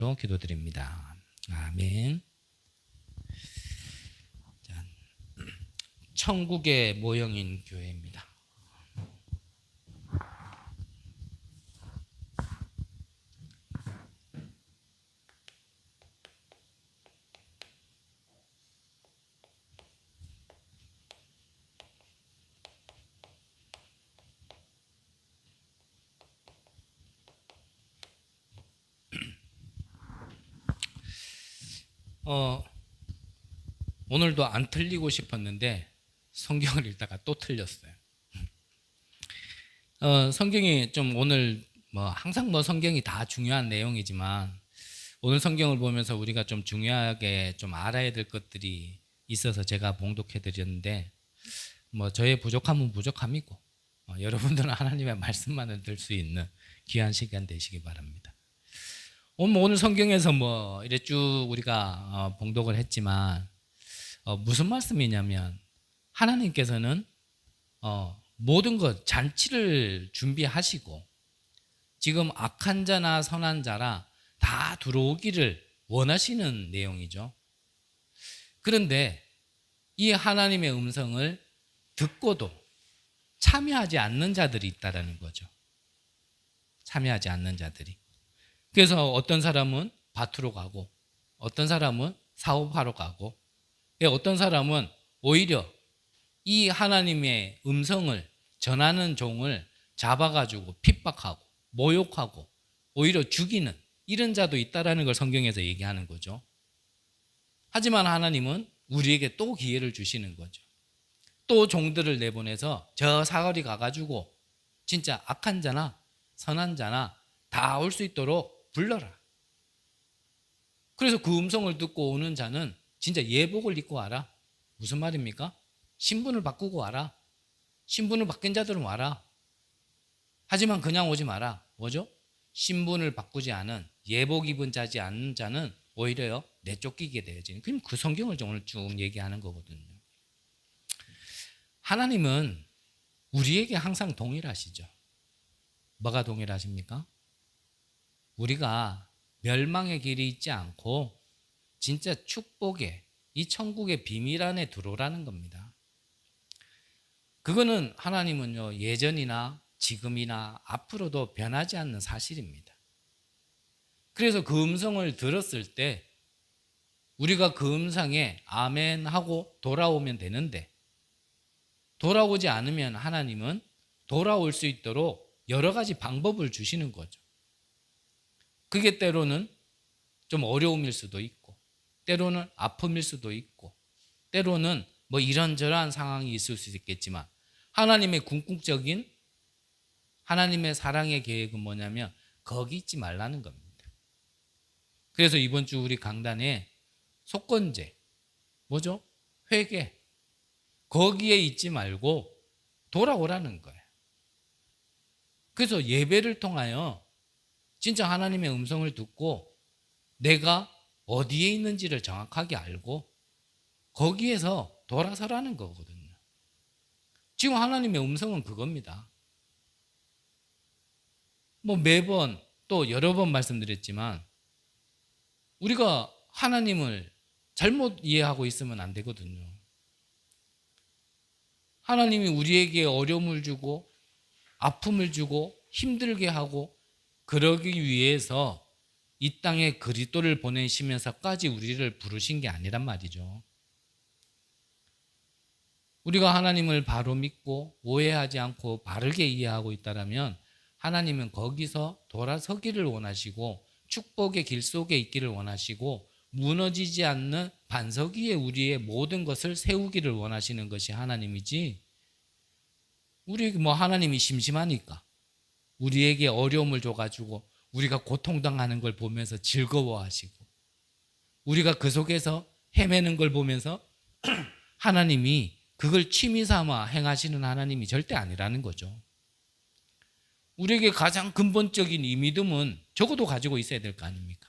기도드립니다. 아멘. 자, 천국의 모형인 교회입니다. 오늘도 안 틀리고 싶었는데 성경을 읽다가 또 틀렸어요. 성경이 좀 오늘 항상 성경이 다 중요한 내용이지만 오늘 성경을 보면서 우리가 좀 중요하게 좀 알아야 될 것들이 있어서 제가 봉독해 드렸는데 저의 부족함은 부족함이고 여러분들은 하나님의 말씀만을 들 수 있는 귀한 시간 되시기 바랍니다. 오늘 성경에서 이래 쭉 우리가 봉독을 했지만 무슨 말씀이냐면 하나님께서는 모든 것 잔치를 준비하시고 지금 악한 자나 선한 자라 다 들어오기를 원하시는 내용이죠. 그런데 이 하나님의 음성을 듣고도 참여하지 않는 자들이 있다라는 거죠. 참여하지 않는 자들이. 그래서 어떤 사람은 밭으로 가고 어떤 사람은 사업하러 가고 어떤 사람은 오히려 이 하나님의 음성을 전하는 종을 잡아가지고 핍박하고 모욕하고 오히려 죽이는 이런 자도 있다라는 걸 성경에서 얘기하는 거죠. 하지만 하나님은 우리에게 또 기회를 주시는 거죠. 또 종들을 내보내서 저 사거리 가가지고 진짜 악한 자나 선한 자나 다 올 수 있도록 불러라. 그래서 그 음성을 듣고 오는 자는 진짜 예복을 입고 와라. 무슨 말입니까? 신분을 바꾸고 와라. 신분을 바뀐 자들은 와라. 하지만 그냥 오지 마라. 뭐죠? 신분을 바꾸지 않은 예복 입은 자지 않는 자는 오히려 내쫓기게 되어지는. 그럼 그 성경을 오늘 쭉 얘기하는 거거든요. 하나님은 우리에게 항상 동일하시죠. 뭐가 동일하십니까? 우리가 멸망의 길이 있지 않고 진짜 축복의 이 천국의 비밀 안에 들어오라는 겁니다. 그거는 하나님은요 예전이나 지금이나 앞으로도 변하지 않는 사실입니다. 그래서 그 음성을 들었을 때 우리가 그 음성에 아멘 하고 돌아오면 되는데 돌아오지 않으면 하나님은 돌아올 수 있도록 여러 가지 방법을 주시는 거죠. 그게 때로는 좀 어려움일 수도 있고 때로는 아픔일 수도 있고 때로는 이런저런 상황이 있을 수 있겠지만 하나님의 궁극적인 하나님의 사랑의 계획은 뭐냐면 거기 있지 말라는 겁니다. 그래서 이번 주 우리 강단에 속건제 뭐죠? 회개 거기에 있지 말고 돌아오라는 거예요. 그래서 예배를 통하여 진짜 하나님의 음성을 듣고 내가 어디에 있는지를 정확하게 알고 거기에서 돌아서라는 거거든요. 지금 하나님의 음성은 그겁니다. 매번 또 여러 번 말씀드렸지만 우리가 하나님을 잘못 이해하고 있으면 안 되거든요. 하나님이 우리에게 어려움을 주고 아픔을 주고 힘들게 하고 그러기 위해서 이 땅에 그리스도를 보내시면서까지 우리를 부르신 게 아니란 말이죠. 우리가 하나님을 바로 믿고 오해하지 않고 바르게 이해하고 있다면 하나님은 거기서 돌아서기를 원하시고 축복의 길 속에 있기를 원하시고 무너지지 않는 반석 위에 우리의 모든 것을 세우기를 원하시는 것이 하나님이지 우리 하나님이 심심하니까 우리에게 어려움을 줘가지고 우리가 고통당하는 걸 보면서 즐거워하시고 우리가 그 속에서 헤매는 걸 보면서 하나님이 그걸 취미삼아 행하시는 하나님이 절대 아니라는 거죠. 우리에게 가장 근본적인 이 믿음은 적어도 가지고 있어야 될 거 아닙니까?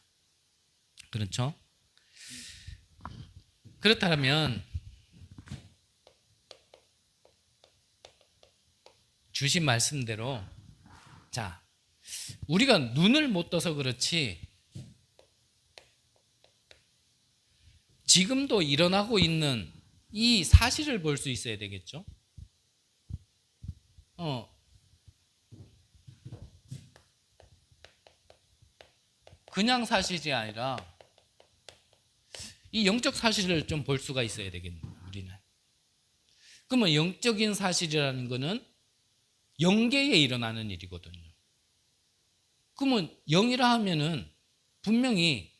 그렇죠? 그렇다면 주신 말씀대로 자 우리가 눈을 못 떠서 그렇지 지금도 일어나고 있는 이 사실을 볼 수 있어야 되겠죠. 그냥 사실이 아니라 이 영적 사실을 좀 볼 수가 있어야 되겠네요, 우리는. 그러면 영적인 사실이라는 것은 영계에 일어나는 일이거든요. 그러면 영이라 하면은 분명히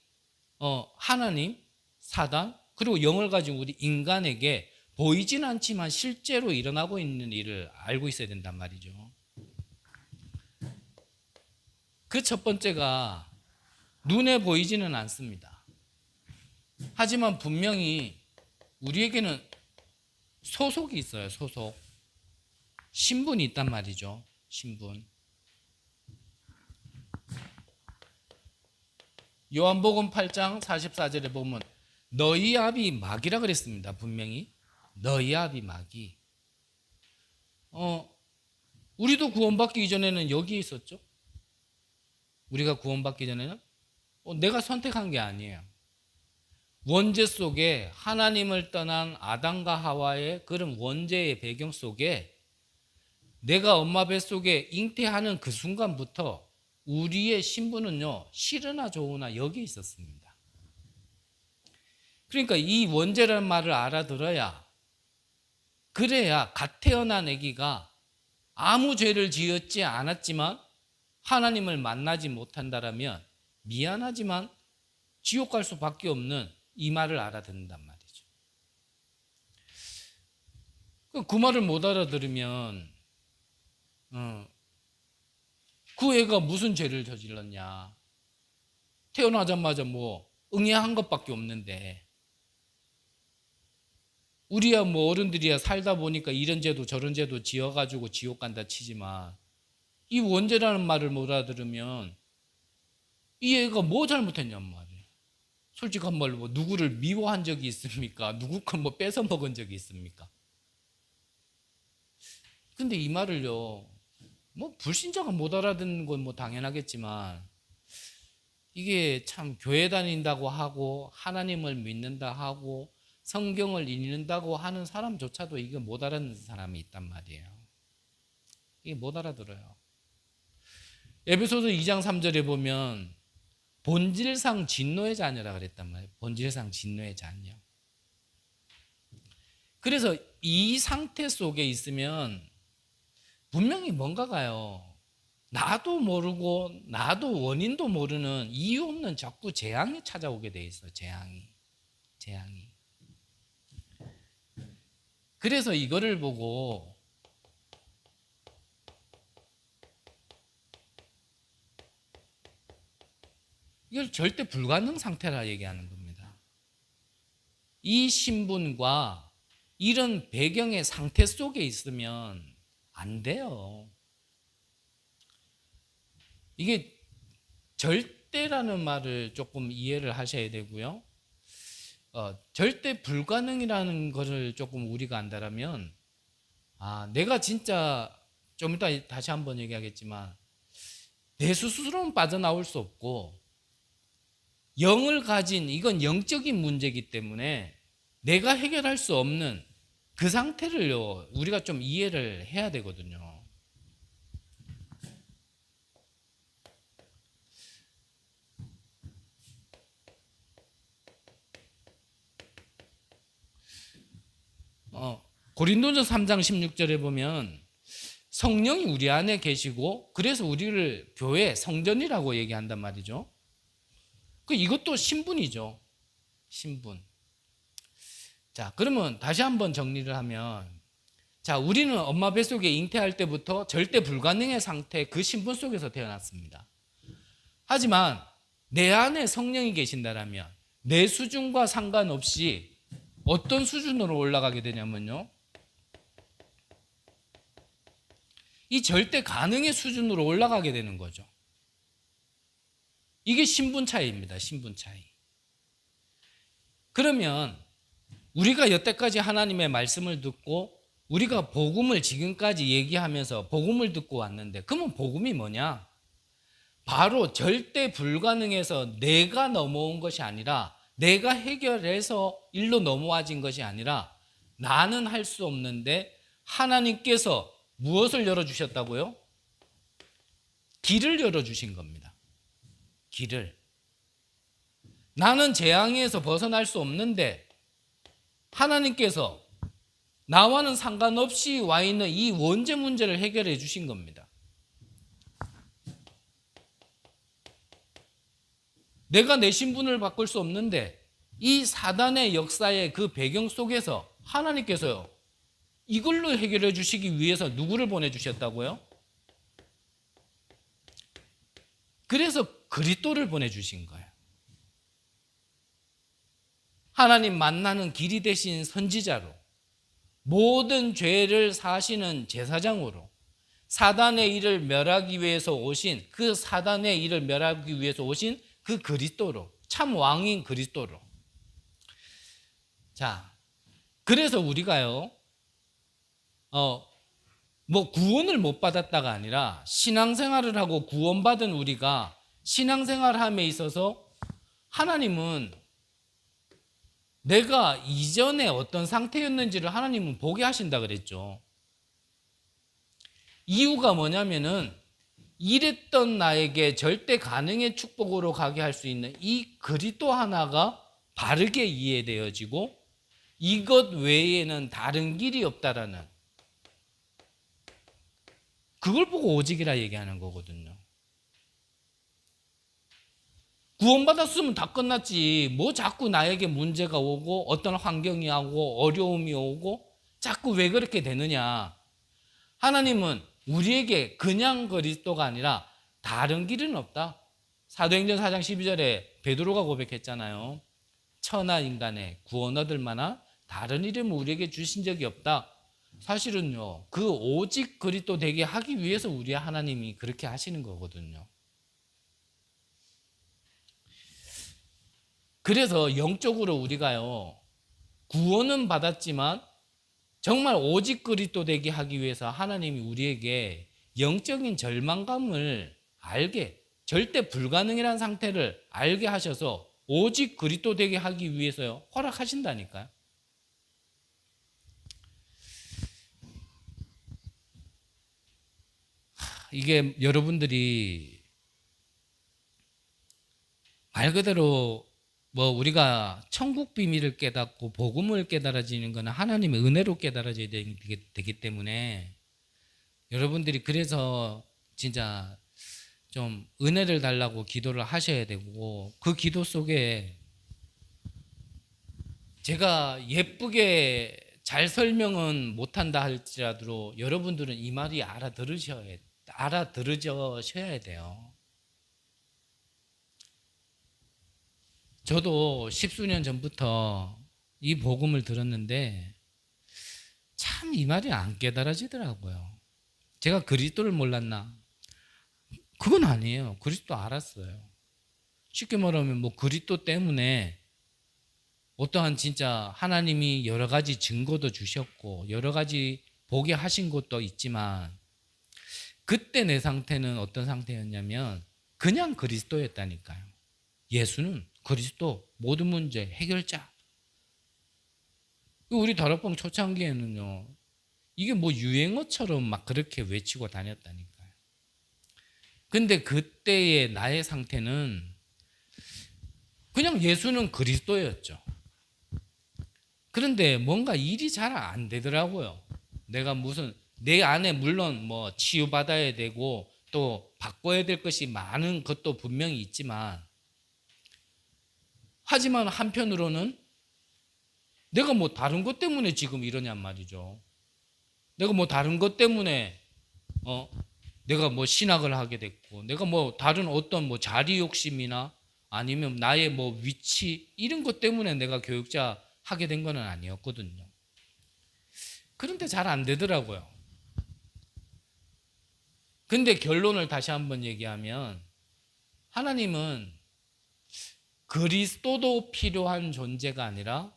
하나님, 사단, 그리고 영을 가진 우리 인간에게 보이진 않지만 실제로 일어나고 있는 일을 알고 있어야 된단 말이죠. 그 첫 번째가 눈에 보이지는 않습니다. 하지만 분명히 우리에게는 소속이 있어요. 소속. 신분이 있단 말이죠. 신분. 요한복음 8장 44절에 보면 너희 아비 마귀라 그랬습니다. 분명히 너희 아비 마귀. 우리도 구원받기 이전에는 여기에 있었죠. 우리가 구원받기 전에는 내가 선택한 게 아니에요. 원죄 속에 하나님을 떠난 아담과 하와의 그런 원죄의 배경 속에 내가 엄마 뱃속에 잉태하는 그 순간부터 우리의 신분은요, 싫으나 좋으나 여기에 있었습니다. 그러니까 이 원죄라는 말을 알아들어야, 그래야 갓 태어난 아기가 아무 죄를 지었지 않았지만 하나님을 만나지 못한다라면 미안하지만 지옥 갈 수밖에 없는 이 말을 알아듣는단 말이죠. 그 말을 못 알아들으면 그 애가 무슨 죄를 저질렀냐, 태어나자마자 응애한 것밖에 없는데, 우리야 어른들이야 살다 보니까 이런 죄도 저런 죄도 지어가지고 지옥 간다 치지만 이 원죄라는 말을 못 알아들으면 이 애가 뭐 잘못했냔 말이에요. 솔직한 말로 누구를 미워한 적이 있습니까? 누구 건 뺏어 먹은 적이 있습니까? 근데 이 말을요, 불신자가 못 알아듣는 건 당연하겠지만 이게 참 교회 다닌다고 하고 하나님을 믿는다 하고 성경을 읽는다고 하는 사람조차도 이거 못 알아듣는 사람이 있단 말이에요. 이게 못 알아들어요. 에베소서 2장 3절에 보면 본질상 진노의 자녀라 그랬단 말이에요. 본질상 진노의 자녀. 그래서 이 상태 속에 있으면 분명히 뭔가가요, 나도 모르고 나도 원인도 모르는 이유 없는 자꾸 재앙이 찾아오게 돼 있어요. 재앙이. 그래서 이거를 보고 이걸 절대 불가능 상태라 얘기하는 겁니다. 이 신분과 이런 배경의 상태 속에 있으면 안 돼요. 이게 절대라는 말을 조금 이해를 하셔야 되고요. 절대 불가능이라는 것을 조금 우리가 안다라면, 내가 진짜 좀 이따 다시 한번 얘기하겠지만 내 스스로는 빠져나올 수 없고 영을 가진, 이건 영적인 문제이기 때문에 내가 해결할 수 없는 그 상태를요, 우리가 좀 이해를 해야 되거든요. 고린도전서 3장 16절에 보면 성령이 우리 안에 계시고 그래서 우리를 교회 성전이라고 얘기한단 말이죠. 이것도 신분이죠. 신분. 자, 그러면 다시 한번 정리를 하면, 자, 우리는 엄마 뱃속에 잉태할 때부터 절대 불가능의 상태, 그 신분 속에서 태어났습니다. 하지만 내 안에 성령이 계신다라면 내 수준과 상관없이 어떤 수준으로 올라가게 되냐면요, 이 절대 가능의 수준으로 올라가게 되는 거죠. 이게 신분 차이입니다. 신분 차이. 그러면 우리가 여태까지 하나님의 말씀을 듣고 우리가 복음을 지금까지 얘기하면서 복음을 듣고 왔는데, 그러면 복음이 뭐냐? 바로 절대 불가능해서 내가 넘어온 것이 아니라 내가 해결해서 일로 넘어와진 것이 아니라 나는 할 수 없는데 하나님께서 무엇을 열어주셨다고요? 길을 열어주신 겁니다. 길을. 나는 재앙에서 벗어날 수 없는데 하나님께서 나와는 상관없이 와 있는 이 원죄 문제를 해결해 주신 겁니다. 내가 내 신분을 바꿀 수 없는데 이 사단의 역사의 그 배경 속에서 하나님께서요, 이걸로 해결해 주시기 위해서 누구를 보내주셨다고요? 그래서 그리스도를 보내주신 거예요. 하나님 만나는 길이 되신 선지자로, 모든 죄를 사하시는 제사장으로, 사단의 일을 멸하기 위해서 오신, 그 사단의 일을 멸하기 위해서 오신 그 그리스도로, 참 왕인 그리스도로. 자, 그래서 우리가요, 뭐 구원을 못 받았다가 아니라 신앙생활을 하고 구원받은 우리가 신앙생활함에 있어서 하나님은 내가 이전에 어떤 상태였는지를 하나님은 보게 하신다 그랬죠. 이유가 뭐냐면은 이랬던 나에게 절대 가능의 축복으로 가게 할 수 있는 이 그리스도 하나가 바르게 이해되어지고 이것 외에는 다른 길이 없다라는, 그걸 보고 오직이라 얘기하는 거거든요. 구원받았으면 다 끝났지. 뭐 자꾸 나에게 문제가 오고 어떤 환경이 오고 어려움이 오고 자꾸 왜 그렇게 되느냐. 하나님은 우리에게 그냥 그리스도가 아니라 다른 길은 없다. 사도행전 4장 12절에 베드로가 고백했잖아요. 천하 인간의 구원 얻을 만한 다른 이름을 우리에게 주신 적이 없다. 사실은요, 그 오직 그리스도 되게 하기 위해서 우리 하나님이 그렇게 하시는 거거든요. 그래서 영적으로 우리가요, 구원은 받았지만 정말 오직 그리스도 되게 하기 위해서 하나님이 우리에게 영적인 절망감을 알게, 절대 불가능이라는 상태를 알게 하셔서 오직 그리스도 되게 하기 위해서요, 허락하신다니까요. 이게 여러분들이 말 그대로 뭐 우리가 천국 비밀을 깨닫고 복음을 깨달아지는 것은 하나님의 은혜로 깨달아져야 되기 때문에 여러분들이 그래서 진짜 좀 은혜를 달라고 기도를 하셔야 되고, 그 기도 속에 제가 예쁘게 잘 설명은 못한다 할지라도 여러분들은 이 말이 알아들으셔야 돼요. 저도 십수년 전부터 이 복음을 들었는데 참 이 말이 안 깨달아지더라고요. 제가 그리스도를 몰랐나? 그건 아니에요. 그리스도 알았어요. 쉽게 말하면 뭐 그리스도 때문에 어떠한 진짜 하나님이 여러 가지 증거도 주셨고 여러 가지 보게 하신 것도 있지만, 그때 내 상태는 어떤 상태였냐면 그냥 그리스도였다니까요. 예수는 그리스도 모든 문제 해결자. 우리 다락방 초창기에는요, 이게 뭐 유행어처럼 막 그렇게 외치고 다녔다니까요. 근데 그때의 나의 상태는 그냥 예수는 그리스도였죠. 그런데 뭔가 일이 잘 안 되더라고요. 내가 무슨 내 안에 물론 뭐 치유받아야 되고 또 바꿔야 될 것이 많은 것도 분명히 있지만, 하지만 한편으로는 내가 뭐 다른 것 때문에 지금 이러냔 말이죠. 내가 뭐 다른 것 때문에 내가 뭐 신학을 하게 됐고, 내가 뭐 다른 어떤 뭐 자리 욕심이나 아니면 나의 뭐 위치 이런 것 때문에 내가 교육자 하게 된 건 아니었거든요. 그런데 잘 안 되더라고요. 근데 결론을 다시 한번 얘기하면 하나님은 그리스도도 필요한 존재가 아니라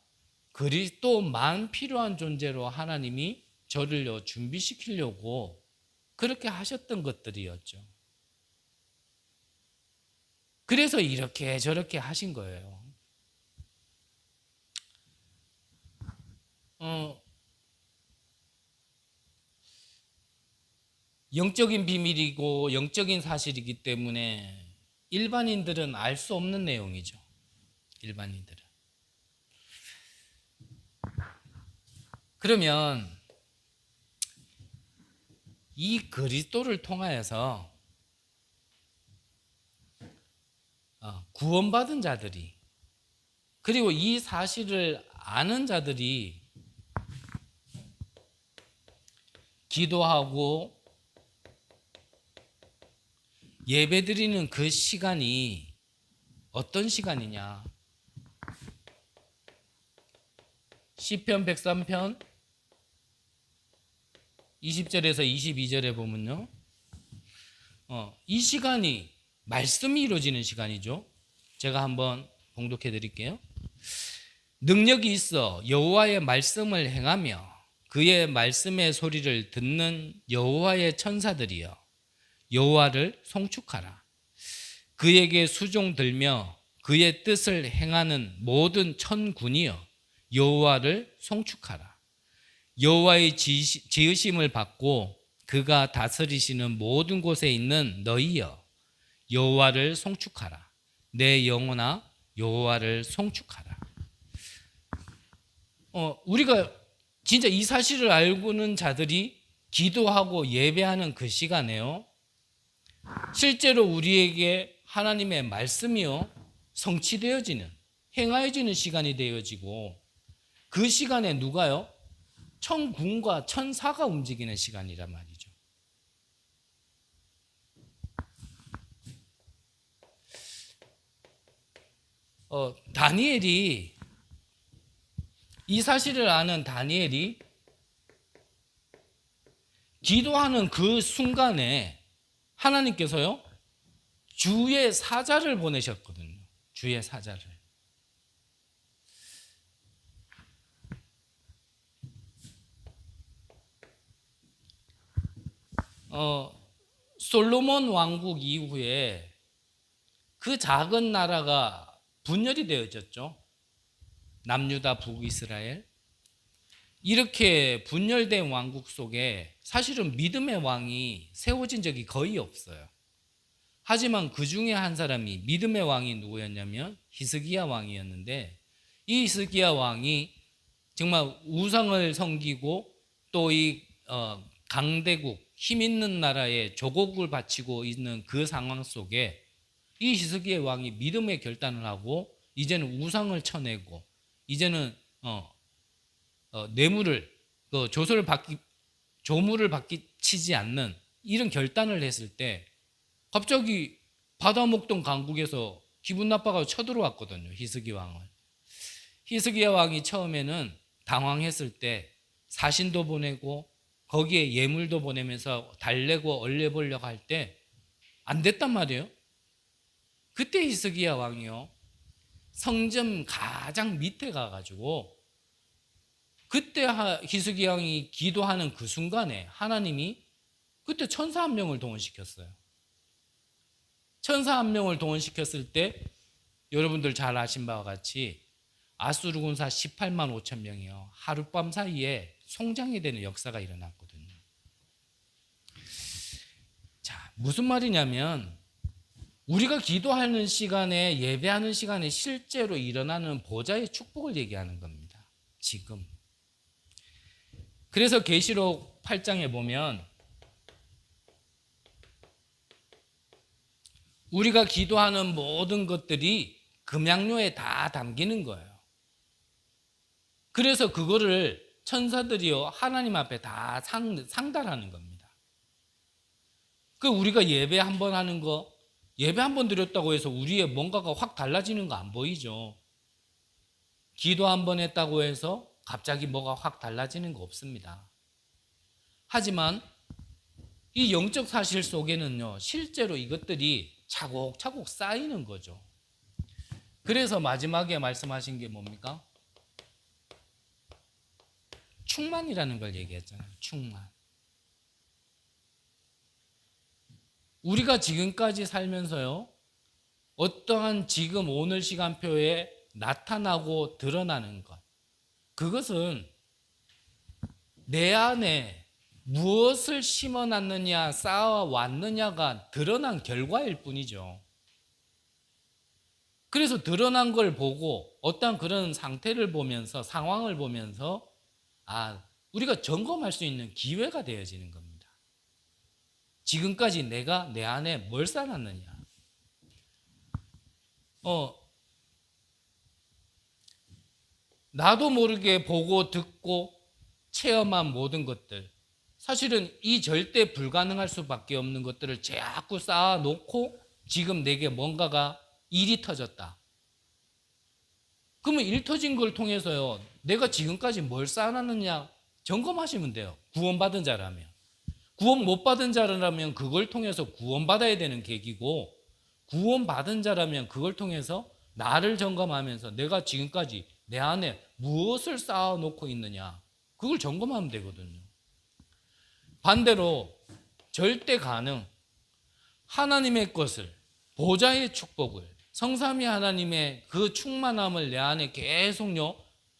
그리스도만 필요한 존재로 하나님이 저를 준비시키려고 그렇게 하셨던 것들이었죠. 그래서 이렇게 저렇게 하신 거예요. 어, 영적인 비밀이고 영적인 사실이기 때문에 일반인들은 알 수 없는 내용이죠. 일반인들은. 그러면 이 그리스도를 통하여서 구원받은 자들이, 그리고 이 사실을 아는 자들이 기도하고 예배드리는 그 시간이 어떤 시간이냐? 시편 103편 20절에서 22절에 보면요, 이 시간이 말씀이 이루어지는 시간이죠. 제가 한번 봉독해 드릴게요. 능력이 있어 여호와의 말씀을 행하며 그의 말씀의 소리를 듣는 여호와의 천사들이여 여호와를 송축하라. 그에게 수종들며 그의 뜻을 행하는 모든 천군이여 여호와를 송축하라. 여호와의 지으심을 받고 그가 다스리시는 모든 곳에 있는 너희여 여호와를 송축하라. 내 영혼아 여호와를 송축하라. 우리가 진짜 이 사실을 알고는 자들이 기도하고 예배하는 그 시간에요, 실제로 우리에게 하나님의 말씀이요 성취되어지는, 행하여지는 시간이 되어지고, 그 시간에 누가요? 천군과 천사가 움직이는 시간이란 말이죠. 다니엘이, 이 사실을 아는 다니엘이 기도하는 그 순간에 하나님께서요 주의 사자를 보내셨거든요. 주의 사자를. 솔로몬 왕국 이후에 그 작은 나라가 분열이 되어졌죠. 남유다 북이스라엘. 이렇게 분열된 왕국 속에 사실은 믿음의 왕이 세워진 적이 거의 없어요. 하지만 그 중에 한 사람이, 믿음의 왕이 누구였냐면 히스기야 왕이었는데, 이 히스기야 왕이 정말 우상을 섬기고 또 이 강대국, 힘 있는 나라에 조국을 바치고 있는 그 상황 속에 이 히스기야 왕이 믿음의 결단을 하고 이제는 우상을 쳐내고 이제는 뇌물을, 조물을 치지 않는 이런 결단을 했을 때 갑자기 바다 먹던 강국에서 기분 나빠가 쳐들어왔거든요. 히스기야 왕을. 히스기야 왕이 처음에는 당황했을 때 사신도 보내고 거기에 예물도 보내면서 달래고 얼려보려고 할 때 안 됐단 말이에요. 그때 히스기야 왕이요 성전 가장 밑에 가가지고 그때 히스기야 왕이 기도하는 그 순간에 하나님이 그때 천사 한 명을 동원시켰어요. 천사 한 명을 동원시켰을 때 여러분들 잘 아신 바와 같이 아수르 군사 18만 5천 명이요 하룻밤 사이에 송장이 되는 역사가 일어났거든요. 자, 무슨 말이냐면 우리가 기도하는 시간에, 예배하는 시간에 실제로 일어나는 보좌의 축복을 얘기하는 겁니다. 지금. 그래서 계시록 8장에 보면 우리가 기도하는 모든 것들이 금양료에 다 담기는 거예요. 그래서 그거를 천사들이요 하나님 앞에 다 상달하는 겁니다. 그 우리가 예배 한 번 하는 거, 예배 한 번 드렸다고 해서 우리의 뭔가가 확 달라지는 거 안 보이죠. 기도 한 번 했다고 해서 갑자기 뭐가 확 달라지는 거 없습니다. 하지만 이 영적 사실 속에는요 실제로 이것들이 차곡차곡 쌓이는 거죠. 그래서 마지막에 말씀하신 게 뭡니까? 충만이라는 걸 얘기했잖아요. 충만. 우리가 지금까지 살면서요 어떠한 지금 오늘 시간표에 나타나고 드러나는 것, 그것은 내 안에 무엇을 심어놨느냐, 쌓아왔느냐가 드러난 결과일 뿐이죠. 그래서 드러난 걸 보고 어떤 그런 상태를 보면서, 상황을 보면서 우리가 점검할 수 있는 기회가 되어지는 겁니다. 지금까지 내가 내 안에 뭘 쌓아놨느냐. 나도 모르게 보고 듣고 체험한 모든 것들, 사실은 이 절대 불가능할 수밖에 없는 것들을 자꾸 쌓아놓고 지금 내게 뭔가가 일이 터졌다. 그러면 일 터진 걸 통해서요, 내가 지금까지 뭘 쌓아놨느냐 점검하시면 돼요. 구원받은 자라면. 구원 못 받은 자라면 그걸 통해서 구원받아야 되는 계기고, 구원받은 자라면 그걸 통해서 나를 점검하면서 내가 지금까지 내 안에 무엇을 쌓아놓고 있느냐, 그걸 점검하면 되거든요. 반대로 절대 가능, 하나님의 것을, 보좌의 축복을, 성삼위 하나님의 그 충만함을 내 안에 계속요,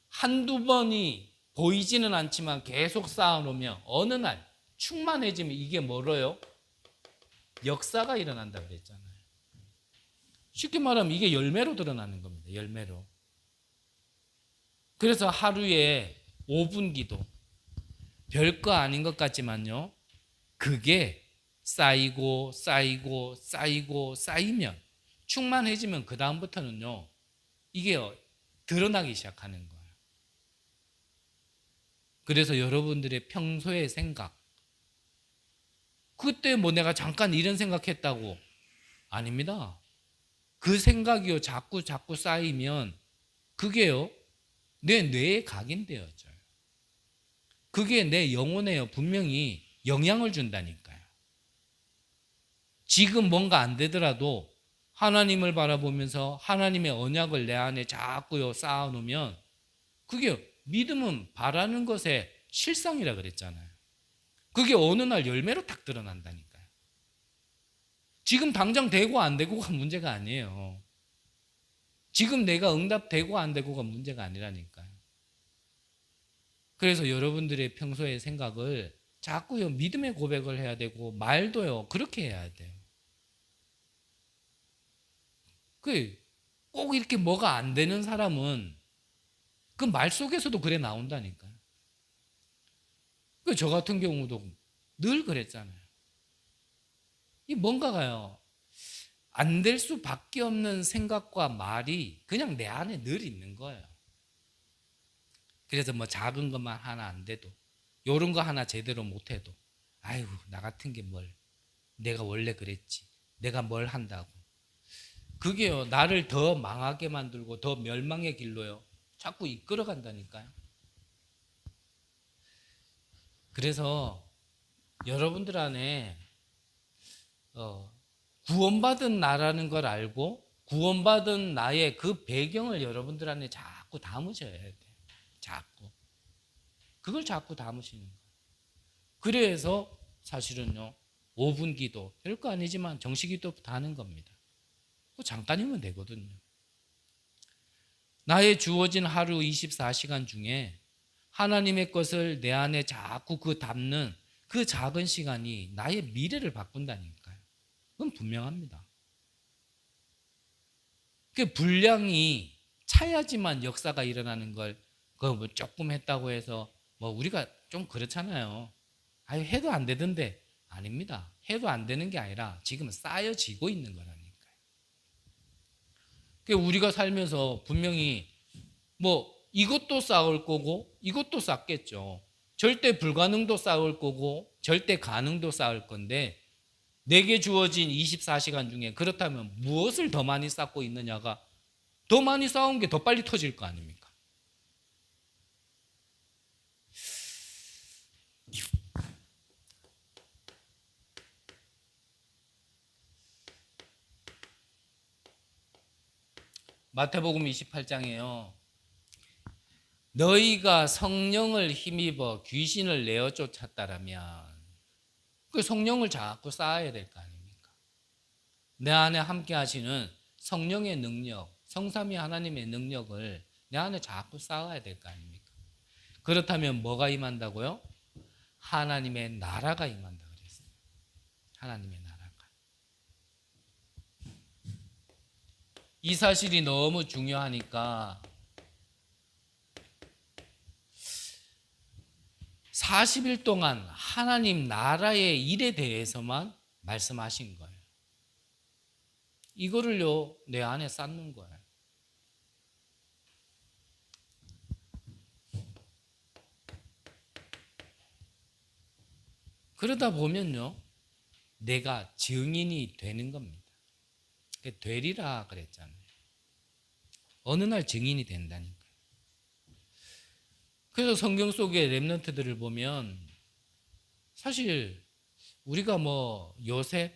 한두 번이 보이지는 않지만 계속 쌓아놓으면 어느 날 충만해지면 이게 뭐로요? 역사가 일어난다 그랬잖아요. 쉽게 말하면 이게 열매로 드러나는 겁니다. 열매로. 그래서 하루에 5분 기도, 별거 아닌 것 같지만요, 그게 쌓이고 쌓이고 쌓이고 쌓이면, 충만해지면 그 다음부터는요, 이게 드러나기 시작하는 거예요. 그래서 여러분들의 평소의 생각, 그때 뭐 내가 잠깐 이런 생각했다고, 아닙니다. 그 생각이요 자꾸 쌓이면 그게요 내 뇌에 각인되어져요. 그게 내 영혼에요 분명히 영향을 준다니까요. 지금 뭔가 안 되더라도 하나님을 바라보면서 하나님의 언약을 내 안에 자꾸요 쌓아놓으면, 그게 믿음은 바라는 것의 실상이라 그랬잖아요. 그게 어느 날 열매로 딱 드러난다니까요. 지금 당장 되고 안 되고가 문제가 아니에요. 지금 내가 응답되고 안 되고가 문제가 아니라니까요. 그래서 여러분들의 평소의 생각을 자꾸요 믿음의 고백을 해야 되고, 말도요 그렇게 해야 돼요. 꼭 이렇게 뭐가 안 되는 사람은 그 말 속에서도 그래 나온다니까요. 저 같은 경우도 늘 그랬잖아요. 이 뭔가가요 안 될 수밖에 없는 생각과 말이 그냥 내 안에 늘 있는 거예요. 그래서 뭐 작은 것만 하나 안 돼도, 요런 거 하나 제대로 못해도, 아이고 나 같은 게 뭘, 내가 원래 그랬지, 내가 뭘 한다고, 그게요 나를 더 망하게 만들고 더 멸망의 길로요 자꾸 이끌어 간다니까요. 그래서 여러분들 안에 구원받은 나라는 걸 알고, 구원받은 나의 그 배경을 여러분들 안에 자꾸 담으셔야 돼요. 자꾸 그걸 자꾸 담으시는 거예요. 그래서 사실은요 5분 기도, 별거 아니지만 정식 기도부터 하는 겁니다. 잠깐이면 되거든요. 나의 주어진 하루 24시간 중에 하나님의 것을 내 안에 자꾸 담는 그 작은 시간이 나의 미래를 바꾼다니까요. 그건 분명합니다. 그 분량이 차야지만 역사가 일어나는 걸, 뭐 조금 했다고 해서 뭐 우리가 좀 그렇잖아요. 해도 안 되던데, 아닙니다. 해도 안 되는 게 아니라 지금 쌓여지고 있는 거라니까요. 우리가 살면서 분명히 뭐 이것도 쌓을 거고 이것도 쌓겠죠. 절대 불가능도 쌓을 거고 절대 가능도 쌓을 건데, 내게 주어진 24시간 중에 그렇다면 무엇을 더 많이 쌓고 있느냐가, 더 많이 쌓은 게 더 빨리 터질 거 아닙니까? 마태복음 28장에요. 너희가 성령을 힘입어 귀신을 내어 쫓았다라면, 그 성령을 자꾸 쌓아야 될 거 아닙니까? 내 안에 함께 하시는 성령의 능력, 성삼위 하나님의 능력을 내 안에 자꾸 쌓아야 될 거 아닙니까? 그렇다면 뭐가 임한다고요? 하나님의 나라가 임한다 그랬어요. 하나님의 나라가. 이 사실이 너무 중요하니까 40일 동안 하나님 나라의 일에 대해서만 말씀하신 거예요. 이거를요, 내 안에 쌓는 거예요. 그러다 보면요, 내가 증인이 되는 겁니다. 되리라 그랬잖아요. 어느 날 증인이 된다니까요. 그래서 성경 속의 렘넌트들을 보면 사실 우리가 뭐 요셉,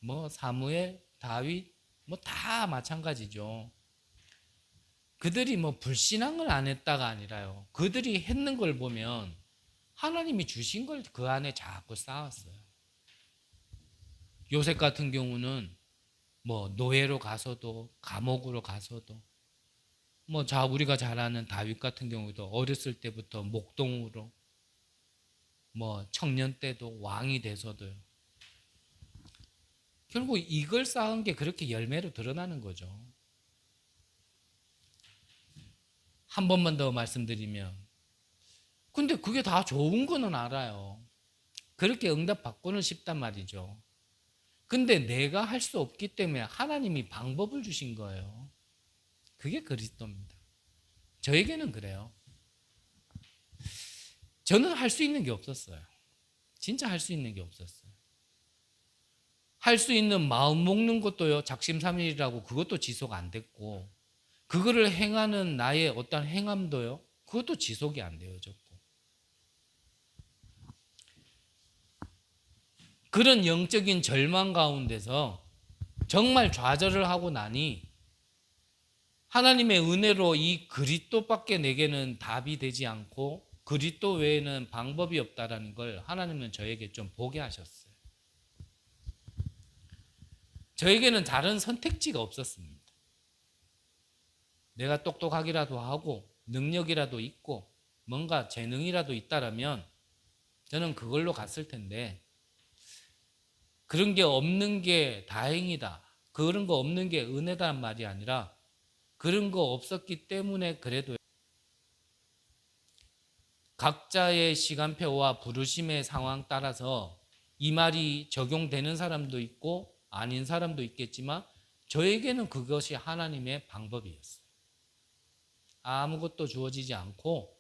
뭐 사무엘, 다윗 뭐 다 마찬가지죠. 그들이 뭐 불신앙을 안 했다가 아니라요. 그들이 했는 걸 보면 하나님이 주신 걸 그 안에 자꾸 쌓았어요. 요셉 같은 경우는 뭐 노예로 가서도 감옥으로 가서도 뭐 우리가 잘 아는 다윗 같은 경우도 어렸을 때부터 목동으로 뭐 청년 때도 왕이 돼서도요. 결국 이걸 쌓은 게 그렇게 열매로 드러나는 거죠. 한 번만 더 말씀드리면, 근데 그게 다 좋은 거는 알아요. 그렇게 응답 받고는 싶단 말이죠. 근데 내가 할 수 없기 때문에 하나님이 방법을 주신 거예요. 그게 그리스도입니다. 저에게는 그래요. 저는 할 수 있는 게 없었어요. 진짜 할 수 있는 게 없었어요. 할 수 있는 마음 먹는 것도요, 작심삼일이라고 그것도 지속 안 됐고, 그거를 행하는 나의 어떤 행함도요, 그것도 지속이 안 되어졌고, 그런 영적인 절망 가운데서 정말 좌절을 하고 나니 하나님의 은혜로 이 그리스도밖에 내게는 답이 되지 않고 그리스도 외에는 방법이 없다라는 걸 하나님은 저에게 좀 보게 하셨어요. 저에게는 다른 선택지가 없었습니다. 내가 똑똑하기라도 하고 능력이라도 있고 뭔가 재능이라도 있다라면 저는 그걸로 갔을 텐데, 그런 게 없는 게 다행이다, 그런 거 없는 게 은혜다는 말이 아니라 그런 거 없었기 때문에 그래도 각자의 시간표와 부르심의 상황 따라서 이 말이 적용되는 사람도 있고 아닌 사람도 있겠지만 저에게는 그것이 하나님의 방법이었어요. 아무것도 주어지지 않고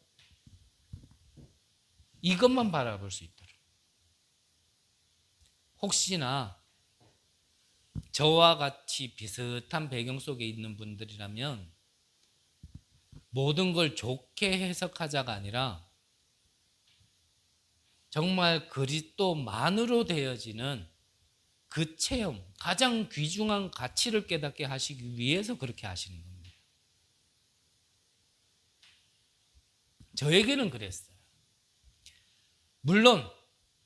이것만 바라볼 수 있도록. 혹시나 저와 같이 비슷한 배경 속에 있는 분들이라면 모든 걸 좋게 해석하자가 아니라 정말 그리스도만으로 되어지는 그 체험, 가장 귀중한 가치를 깨닫게 하시기 위해서 그렇게 하시는 겁니다. 저에게는 그랬어요. 물론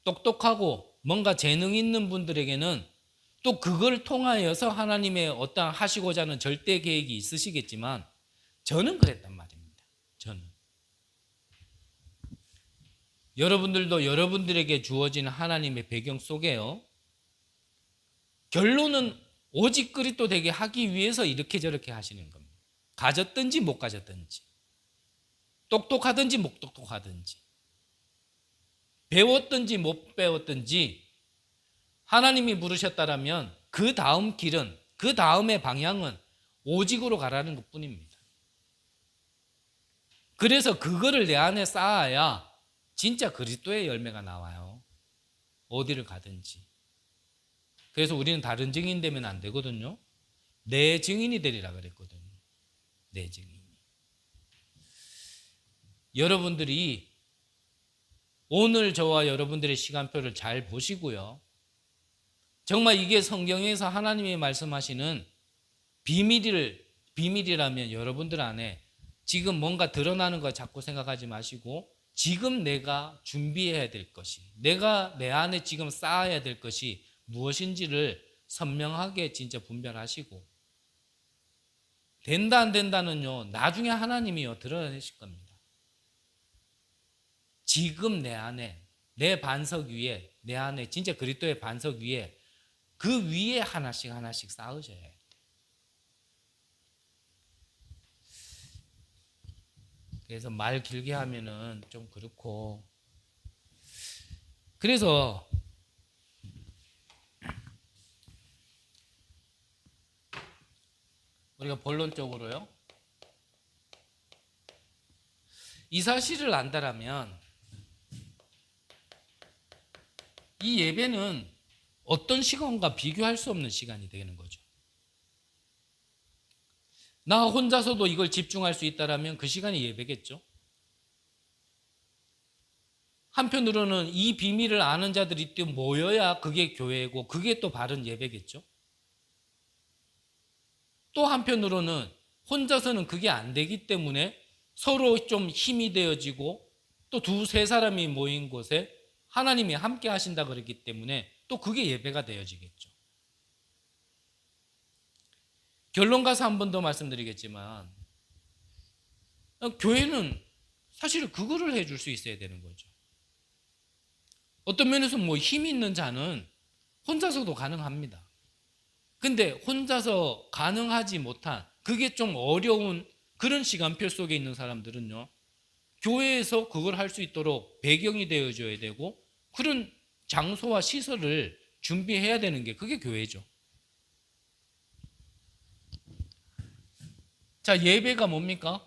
똑똑하고 뭔가 재능 있는 분들에게는 또 그걸 통하여서 하나님의 어떤 하시고자 하는 절대 계획이 있으시겠지만 저는 그랬단 말입니다. 저는. 여러분들도 여러분들에게 주어진 하나님의 배경 속에요, 결론은 오직 그리스도 되게 하기 위해서 이렇게 저렇게 하시는 겁니다. 가졌든지 못 가졌든지, 똑똑하든지 못 똑똑하든지, 배웠든지 못 배웠든지 하나님이 부르셨다라면 그 다음 길은, 그 다음의 방향은 오직으로 가라는 것뿐입니다. 그래서 그거를 내 안에 쌓아야 진짜 그리스도의 열매가 나와요. 어디를 가든지. 그래서 우리는 다른 증인 되면 안 되거든요. 내 증인이 되리라 그랬거든요. 내 증인이. 여러분들이 오늘 저와 여러분들의 시간표를 잘 보시고요, 정말 이게 성경에서 하나님이 말씀하시는 비밀이라면 여러분들 안에 지금 뭔가 드러나는 거 자꾸 생각하지 마시고 지금 내가 준비해야 될 것이, 내가 내 안에 지금 쌓아야 될 것이 무엇인지를 선명하게 진짜 분별하시고, 된다 안 된다는요 나중에 하나님이요 드러내실 겁니다. 지금 내 안에 내 반석 위에, 내 안에 진짜 그리스도의 반석 위에, 그 위에 하나씩 하나씩 쌓으셔야 해요. 그래서 말 길게 하면은 좀 그렇고, 그래서 우리가 본론적으로요, 이 사실을 안다라면 이 예배는 어떤 시간과 비교할 수 없는 시간이 되는 거죠. 나 혼자서도 이걸 집중할 수 있다라면 그 시간이 예배겠죠. 한편으로는 이 비밀을 아는 자들이 또 모여야 그게 교회고 그게 또 바른 예배겠죠. 또 한편으로는 혼자서는 그게 안 되기 때문에 서로 좀 힘이 되어지고 또 두세 사람이 모인 곳에 하나님이 함께 하신다 그랬기 때문에 또 그게 예배가 되어지겠죠. 결론 가서 한 번 더 말씀드리겠지만, 교회는 사실 그거를 해줄 수 있어야 되는 거죠. 어떤 면에서 뭐 힘이 있는 자는 혼자서도 가능합니다. 근데 혼자서 가능하지 못한, 그게 좀 어려운 그런 시간표 속에 있는 사람들은요, 교회에서 그걸 할 수 있도록 배경이 되어줘야 되고 그런 장소와 시설을 준비해야 되는 게 그게 교회죠. 자, 예배가 뭡니까?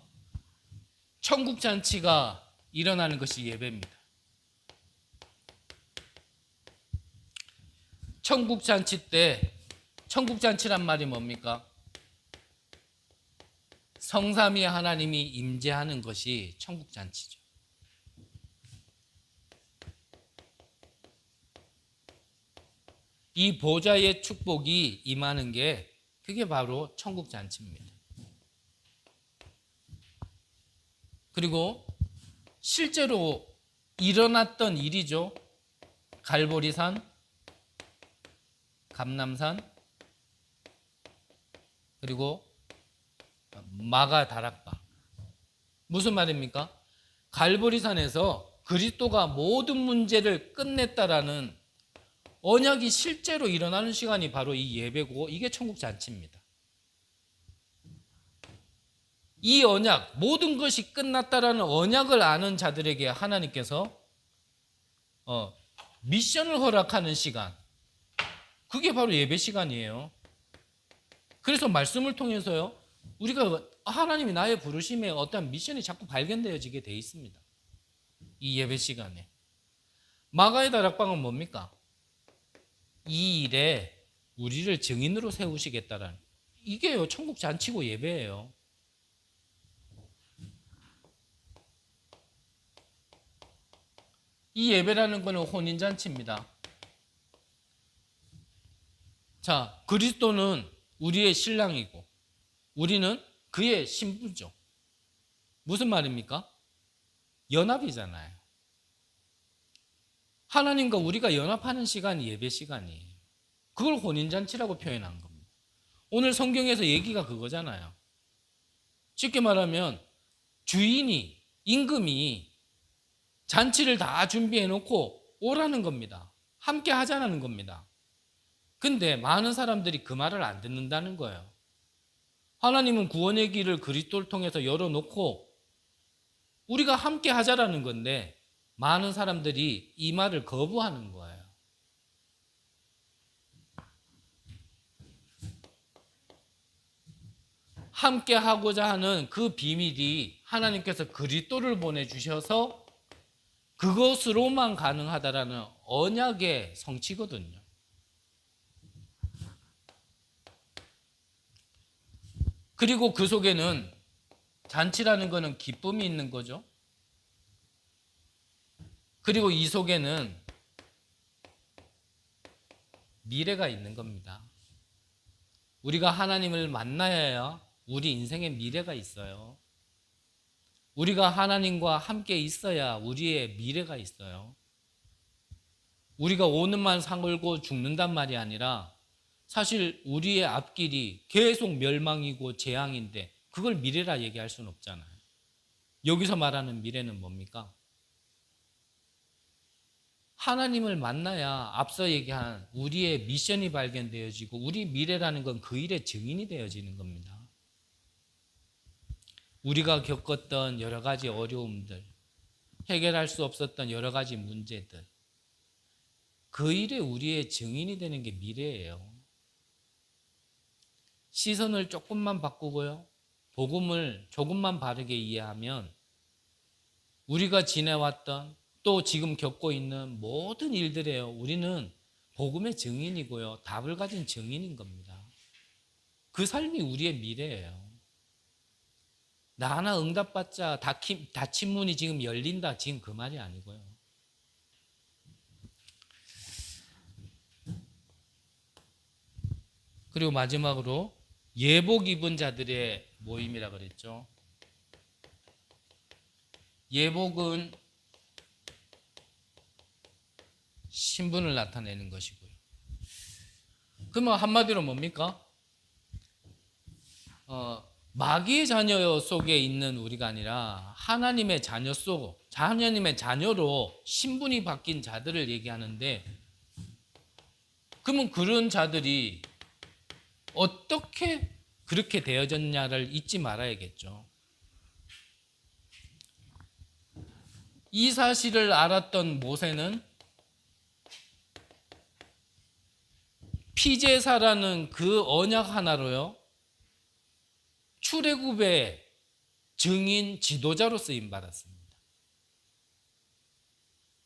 천국잔치가 일어나는 것이 예배입니다. 천국잔치 때, 천국잔치란 말이 뭡니까? 성삼위 하나님이 임재하는 것이 천국잔치죠. 이 보좌의 축복이 임하는 게 그게 바로 천국잔치입니다. 그리고 실제로 일어났던 일이죠. 갈보리산, 감람산, 그리고 마가 다락방. 무슨 말입니까? 갈보리산에서 그리스도가 모든 문제를 끝냈다라는 언약이 실제로 일어나는 시간이 바로 이 예배고, 이게 천국잔치입니다. 이 언약, 모든 것이 끝났다라는 언약을 아는 자들에게 하나님께서 미션을 허락하는 시간, 그게 바로 예배 시간이에요. 그래서 말씀을 통해서요, 우리가 하나님이 나의 부르심에 어떠한 미션이 자꾸 발견되어지게 돼 있습니다. 이 예배 시간에. 마가의 다락방은 뭡니까? 이 일에 우리를 증인으로 세우시겠다라는, 이게요, 천국 잔치고 예배예요. 이 예배라는 것은 혼인잔치입니다. 자, 그리스도는 우리의 신랑이고 우리는 그의 신부죠. 무슨 말입니까? 연합이잖아요. 하나님과 우리가 연합하는 시간이 예배 시간이에요. 그걸 혼인잔치라고 표현한 겁니다. 오늘 성경에서 얘기가 그거잖아요. 쉽게 말하면 주인이, 임금이 잔치를 다 준비해 놓고 오라는 겁니다. 함께 하자는 겁니다. 근데 많은 사람들이 그 말을 안 듣는다는 거예요. 하나님은 구원의 길을 그리스도를 통해서 열어놓고 우리가 함께 하자라는 건데 많은 사람들이 이 말을 거부하는 거예요. 함께 하고자 하는 그 비밀이 하나님께서 그리스도를 보내주셔서 그것으로만 가능하다라는 언약의 성취거든요. 그리고 그 속에는 잔치라는 것은 기쁨이 있는 거죠. 그리고 이 속에는 미래가 있는 겁니다. 우리가 하나님을 만나야 우리 인생에 미래가 있어요. 우리가 하나님과 함께 있어야 우리의 미래가 있어요. 우리가 오늘만 살고 죽는단 말이 아니라 사실 우리의 앞길이 계속 멸망이고 재앙인데 그걸 미래라 얘기할 수는 없잖아요. 여기서 말하는 미래는 뭡니까? 하나님을 만나야 앞서 얘기한 우리의 미션이 발견되어지고 우리 미래라는 건 그 일의 증인이 되어지는 겁니다. 우리가 겪었던 여러 가지 어려움들, 해결할 수 없었던 여러 가지 문제들, 그 일에 우리의 증인이 되는 게 미래예요. 시선을 조금만 바꾸고요, 복음을 조금만 바르게 이해하면 우리가 지내왔던 또 지금 겪고 있는 모든 일들에요, 우리는 복음의 증인이고요, 답을 가진 증인인 겁니다. 그 삶이 우리의 미래예요. 나 하나 응답받자 닫힌 문이 지금 열린다, 지금 그 말이 아니고요. 그리고 마지막으로 예복 입은 자들의 모임이라 그랬죠. 예복은 신분을 나타내는 것이고요. 그러면 한마디로 뭡니까? 마귀의 자녀 속에 있는 우리가 아니라 하나님의 자녀 하나님의 자녀로 신분이 바뀐 자들을 얘기하는데, 그러면 그런 자들이 어떻게 그렇게 되어졌냐를 잊지 말아야겠죠. 이 사실을 알았던 모세는 피제사라는 그 언약 하나로요, 출애굽의 증인 지도자로 쓰임 받았습니다.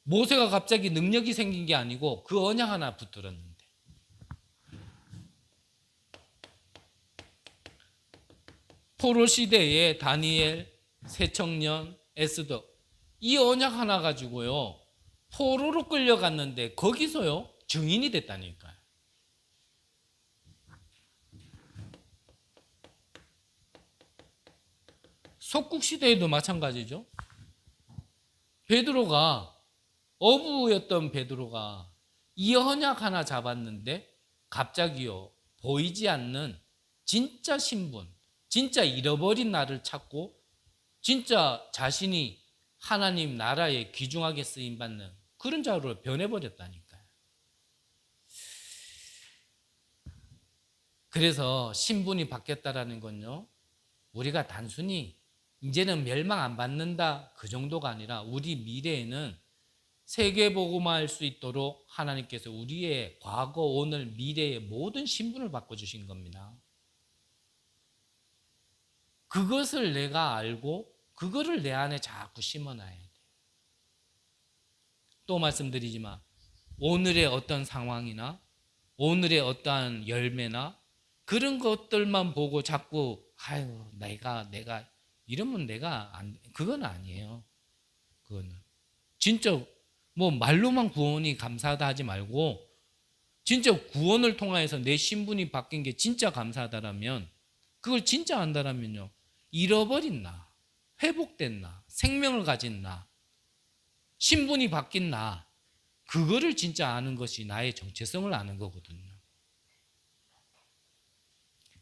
모세가 갑자기 능력이 생긴 게 아니고 그 언약 하나 붙들었는데, 포로 시대에 다니엘, 새청년, 에스더, 이 언약 하나 가지고요 포로로 끌려갔는데 거기서요 증인이 됐다니까요. 석국시대에도 마찬가지죠. 베드로가, 어부였던 베드로가 이 언약 하나 잡았는데 갑자기요 보이지 않는 진짜 신분, 진짜 잃어버린 나를 찾고 진짜 자신이 하나님 나라에 귀중하게 쓰임받는 그런 자로 변해버렸다니까요. 그래서 신분이 바뀌었다라는 건요, 우리가 단순히 이제는 멸망 안 받는다 그 정도가 아니라 우리 미래에는 세계복음화할 수 있도록 하나님께서 우리의 과거, 오늘, 미래의 모든 신분을 바꿔주신 겁니다. 그것을 내가 알고 그거를 내 안에 자꾸 심어놔야 돼요. 또 말씀드리지만 오늘의 어떤 상황이나 오늘의 어떠한 열매나 그런 것들만 보고 자꾸 아유 내가 이러면 내가 그건 아니에요. 그거는 진짜 뭐 말로만 구원이 감사하다 하지 말고 진짜 구원을 통하여서 내 신분이 바뀐 게 진짜 감사하다라면, 그걸 진짜 안다라면요, 잃어버린 나, 회복된 나, 생명을 가진 나, 신분이 바뀐 나, 그거를 진짜 아는 것이 나의 정체성을 아는 거거든요.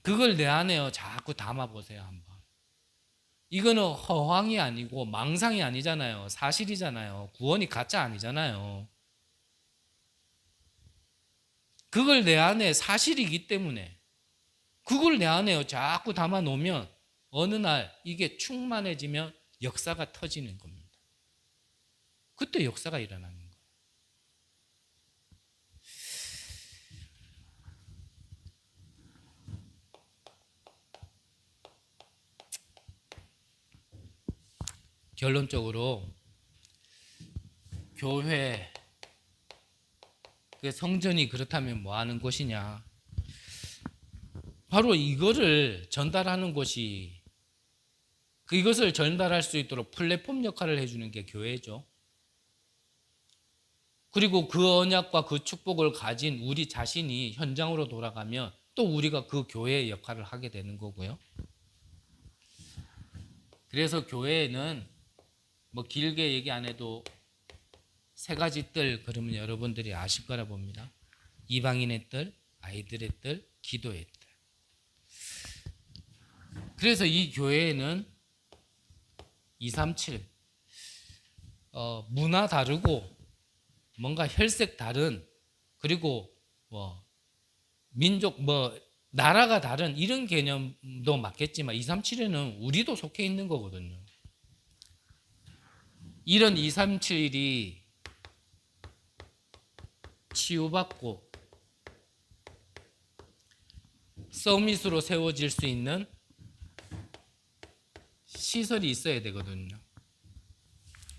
그걸 내 안에요 자꾸 담아보세요 한번. 이거는 허황이 아니고 망상이 아니잖아요. 사실이잖아요. 구원이 가짜 아니잖아요. 그걸 내 안에 사실이기 때문에 그걸 내 안에요 자꾸 담아놓으면 어느 날 이게 충만해지면 역사가 터지는 겁니다. 그때 역사가 일어나는 거예요. 결론적으로 교회, 성전이 그렇다면 뭐 하는 곳이냐? 바로 이거를 전달하는 곳이, 이것을 전달할 수 있도록 플랫폼 역할을 해주는 게 교회죠. 그리고 그 언약과 그 축복을 가진 우리 자신이 현장으로 돌아가면 또 우리가 그 교회의 역할을 하게 되는 거고요. 그래서 교회에는 뭐 길게 얘기 안 해도 세 가지 뜰, 그러면 여러분들이 아실 거라 봅니다. 이방인의 뜰, 아이들의 뜰, 기도의 뜰. 그래서 이 교회에는 237 문화 다르고 뭔가 혈색 다른, 그리고 뭐 민족 뭐 나라가 다른 이런 개념도 맞겠지만 237에는 우리도 속해 있는 거거든요. 이런 237이 치유받고 서밋으로 세워질 수 있는 시설이 있어야 되거든요.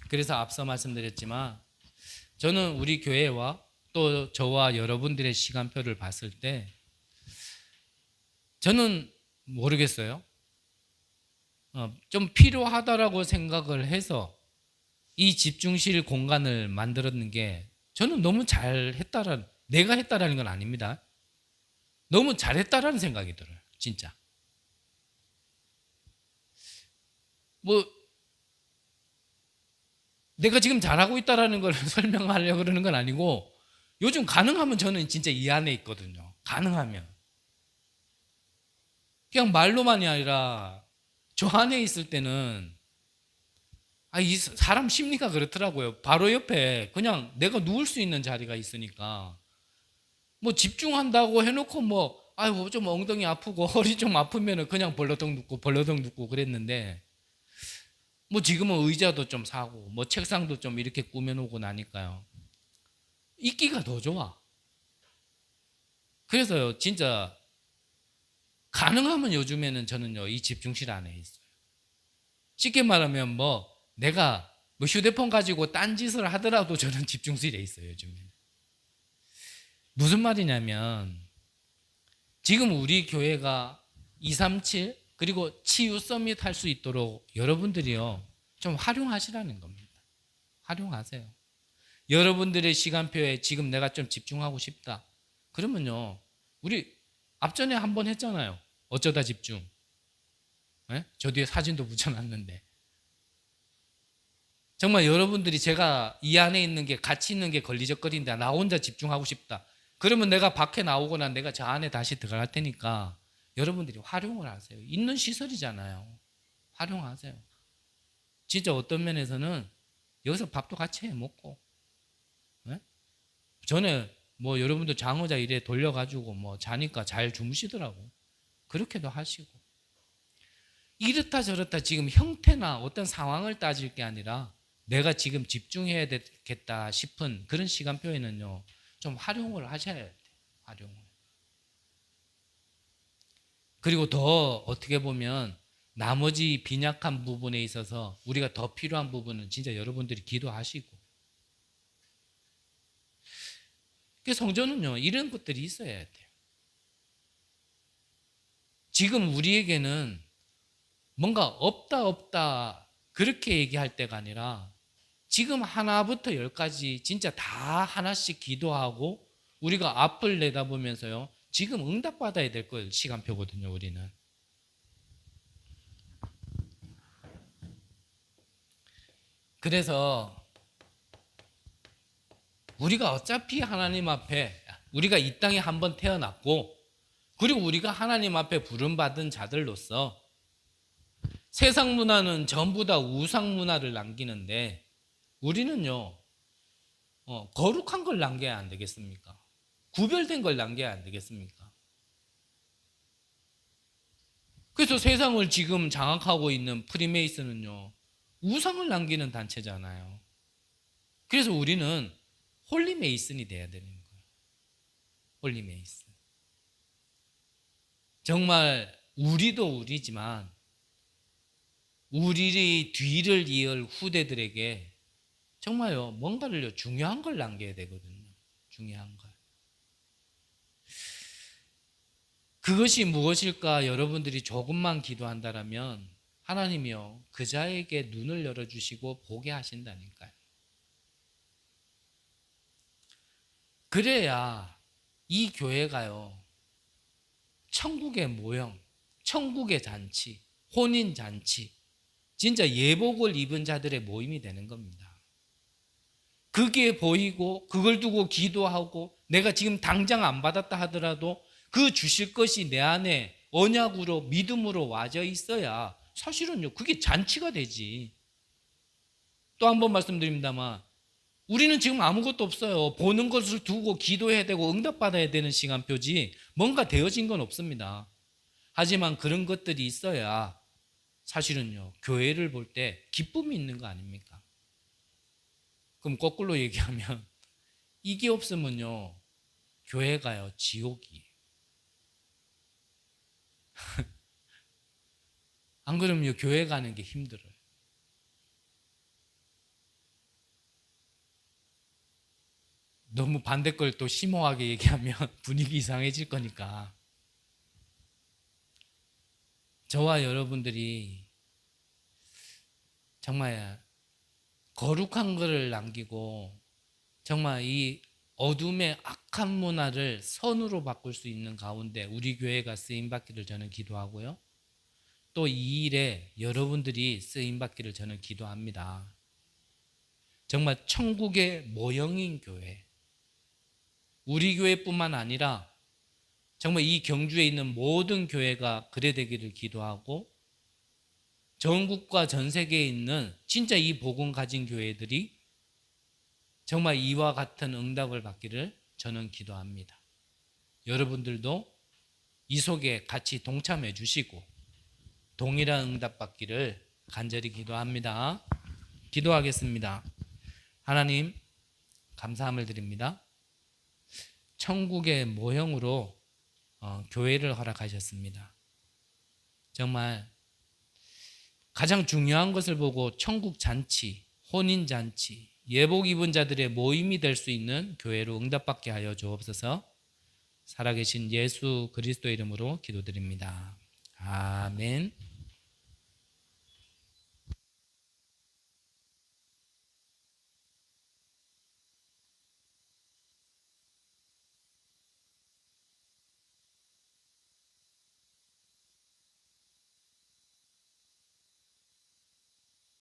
그래서 앞서 말씀드렸지만 저는 우리 교회와 또 저와 여러분들의 시간표를 봤을 때 저는 모르겠어요. 좀 필요하다라고 생각을 해서 이 집중실 공간을 만들었는 게 저는 너무 잘했다라는, 내가 했다라는 건 아닙니다. 너무 잘했다라는 생각이 들어요. 진짜. 뭐 내가 지금 잘하고 있다라는 걸 설명하려고 그러는 건 아니고 요즘 가능하면 저는 진짜 이 안에 있거든요. 가능하면. 그냥 말로만이 아니라 저 안에 있을 때는 이 사람 심리가 그렇더라고요. 바로 옆에 그냥 내가 누울 수 있는 자리가 있으니까 뭐 집중한다고 해놓고 뭐 아이고 좀 엉덩이 아프고 허리 좀 아프면은 그냥 벌러덩 눕고 그랬는데 뭐 지금은 의자도 좀 사고 뭐 책상도 좀 이렇게 꾸며놓고 나니까요. 있기가 더 좋아. 그래서요 진짜 가능하면 요즘에는 저는요 이 집중실 안에 있어요. 쉽게 말하면 뭐 내가 뭐 휴대폰 가지고 딴짓을 하더라도 저는 집중실에 있어요 요즘에는. 무슨 말이냐면 지금 우리 교회가 237 그리고 치유 서밋 할 수 있도록 여러분들이요 좀 활용하시라는 겁니다. 활용하세요. 여러분들의 시간표에 지금 내가 좀 집중하고 싶다. 그러면요 우리 앞전에 한번 했잖아요. 어쩌다 집중. 네? 저 뒤에 사진도 붙여놨는데 정말 여러분들이 제가 이 안에 있는 게 같이 있는 게 걸리적거린다. 나 혼자 집중하고 싶다. 그러면 내가 밖에 나오거나 내가 저 안에 다시 들어갈 테니까 여러분들이 활용을 하세요. 있는 시설이잖아요. 활용하세요. 진짜 어떤 면에서는 여기서 밥도 같이 해 먹고 네? 전에 뭐 여러분들 장의자 일에 돌려가지고 뭐 자니까 잘 주무시더라고. 그렇게도 하시고 이렇다 저렇다 지금 형태나 어떤 상황을 따질 게 아니라 내가 지금 집중해야 되겠다 싶은 그런 시간표에는요 좀 활용을 하셔야 돼요. 활용을. 그리고 더 어떻게 보면 나머지 빈약한 부분에 있어서 우리가 더 필요한 부분은 진짜 여러분들이 기도하시고 성전은요 이런 것들이 있어야 돼요. 지금 우리에게는 뭔가 없다 그렇게 얘기할 때가 아니라 지금 하나부터 열까지 진짜 다 하나씩 기도하고 우리가 앞을 내다보면서요 지금 응답받아야 될 걸 시간표거든요. 우리는. 그래서 우리가 어차피 하나님 앞에 우리가 이 땅에 한번 태어났고 그리고 우리가 하나님 앞에 부름받은 자들로서 세상 문화는 전부 다 우상 문화를 남기는데 우리는요 거룩한 걸 남겨야 안 되겠습니까? 구별된 걸 남겨야 안 되겠습니까? 그래서 세상을 지금 장악하고 있는 프리메이슨은요 우상을 남기는 단체잖아요. 그래서 우리는 홀리메이슨이 돼야 되는 거예요. 홀리메이슨. 정말 우리도 우리지만 우리 뒤를 이을 후대들에게 정말요 뭔가를 중요한 걸 남겨야 되거든요. 중요한 걸. 그것이 무엇일까 여러분들이 조금만 기도한다라면 하나님이요 그 자에게 눈을 열어주시고 보게 하신다니까요. 그래야 이 교회가요 천국의 모형, 천국의 잔치, 혼인 잔치, 진짜 예복을 입은 자들의 모임이 되는 겁니다. 그게 보이고 그걸 두고 기도하고 내가 지금 당장 안 받았다 하더라도 그 주실 것이 내 안에 언약으로 믿음으로 와져 있어야 사실은요 그게 잔치가 되지. 또 한 번 말씀드립니다만 우리는 지금 아무것도 없어요. 보는 것을 두고 기도해야 되고 응답받아야 되는 시간표지 뭔가 되어진 건 없습니다. 하지만 그런 것들이 있어야 사실은요, 교회를 볼 때 기쁨이 있는 거 아닙니까? 그럼 거꾸로 얘기하면 이게 없으면요, 교회가요, 지옥이에요. 안 그러면 교회 가는 게 힘들어요. 너무 반대 걸 또 심오하게 얘기하면 분위기 이상해질 거니까. 저와 여러분들이 정말 거룩한 것을 남기고 정말 이 어둠의 악한 문화를 선으로 바꿀 수 있는 가운데 우리 교회가 쓰임받기를 저는 기도하고요. 또 이 일에 여러분들이 쓰임받기를 저는 기도합니다. 정말 천국의 모형인 교회, 우리 교회뿐만 아니라 정말 이 경주에 있는 모든 교회가 그래 되기를 기도하고, 전국과 전 세계에 있는 진짜 이 복음 가진 교회들이 정말 이와 같은 응답을 받기를 저는 기도합니다. 여러분들도 이 속에 같이 동참해 주시고 동일한 응답 받기를 간절히 기도합니다. 기도하겠습니다. 하나님, 감사함을 드립니다. 천국의 모형으로 교회를 허락하셨습니다. 정말 가장 중요한 것을 보고 천국 잔치, 혼인 잔치, 예복 입은 자들의 모임이 될 수 있는 교회로 응답받게 하여 주옵소서. 살아계신 예수 그리스도 이름으로 기도드립니다. 아멘.